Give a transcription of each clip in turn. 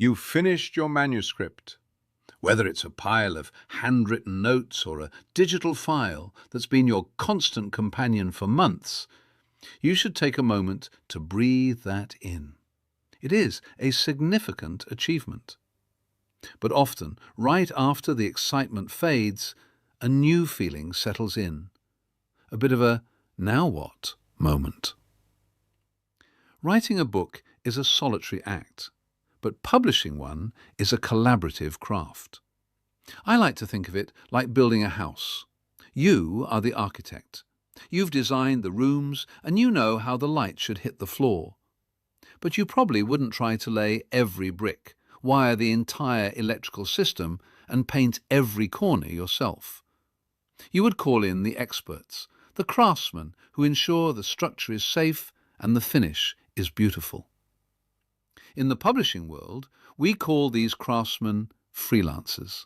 You've finished your manuscript. Whether it's a pile of handwritten notes or a digital file that's been your constant companion for months, you should take a moment to breathe that in. It is a significant achievement. But often, right after the excitement fades, a new feeling settles in. A bit of a now what moment. Writing a book is a solitary act, but publishing one is a collaborative craft. I like to think of it like building a house. You are the architect. You've designed the rooms and you know how the light should hit the floor. But you probably wouldn't try to lay every brick, wire the entire electrical system, and paint every corner yourself. You would call in the experts, the craftsmen who ensure the structure is safe and the finish is beautiful. In the publishing world, we call these craftsmen freelancers.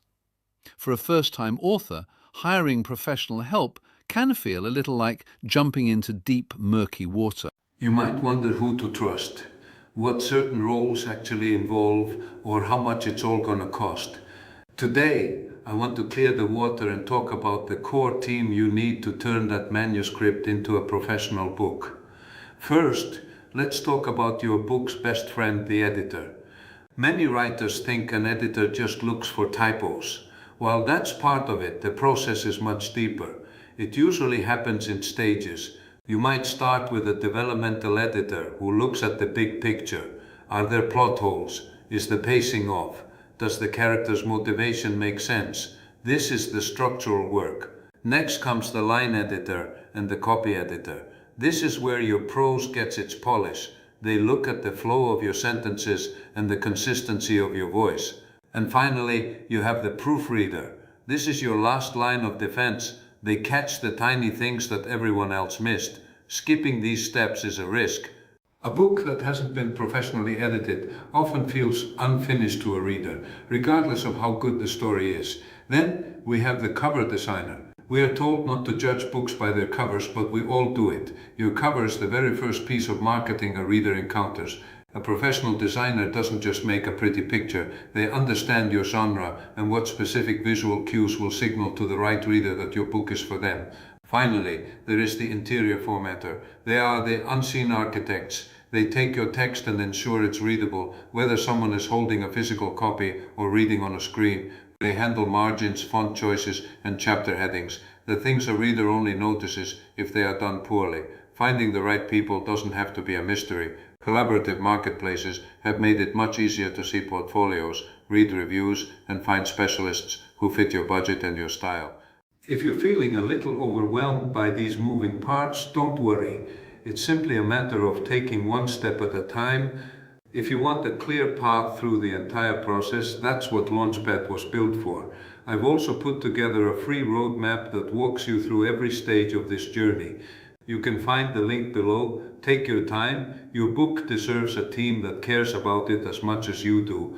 For a first-time author, hiring professional help can feel a little like jumping into deep, murky water. You might wonder who to trust, what certain roles actually involve, or how much it's all going to cost. Today, I want to clear the water and talk about the core team you need to turn that manuscript into a professional book. First, let's talk about your book's best friend, the editor. Many writers think an editor just looks for typos. While that's part of it, the process is much deeper. It usually happens in stages. You might start with a developmental editor who looks at the big picture. Are there plot holes? Is the pacing off? Does the character's motivation make sense? This is the structural work. Next comes the line editor and the copy editor. This is where your prose gets its polish. They look at the flow of your sentences and the consistency of your voice. And finally, you have the proofreader. This is your last line of defense. They catch the tiny things that everyone else missed. Skipping these steps is a risk. A book that hasn't been professionally edited often feels unfinished to a reader, regardless of how good the story is. Then we have the cover designer. We are told not to judge books by their covers, but we all do it. Your cover is the very first piece of marketing a reader encounters. A professional designer doesn't just make a pretty picture, they understand your genre and what specific visual cues will signal to the right reader that your book is for them. Finally, there is the interior formatter. They are the unseen architects. They take your text and ensure it's readable, whether someone is holding a physical copy or reading on a screen. They handle margins, font choices, and chapter headings, the things a reader only notices if they are done poorly. Finding the right people doesn't have to be a mystery. Collaborative marketplaces have made it much easier to see portfolios, read reviews, and find specialists who fit your budget and your style. If you're feeling a little overwhelmed by these moving parts, don't worry. It's simply a matter of taking one step at a time. If you want a clear path through the entire process, that's what Launchpad was built for. I've also put together a free roadmap that walks you through every stage of this journey. You can find the link below. Take your time. Your book deserves a team that cares about it as much as you do.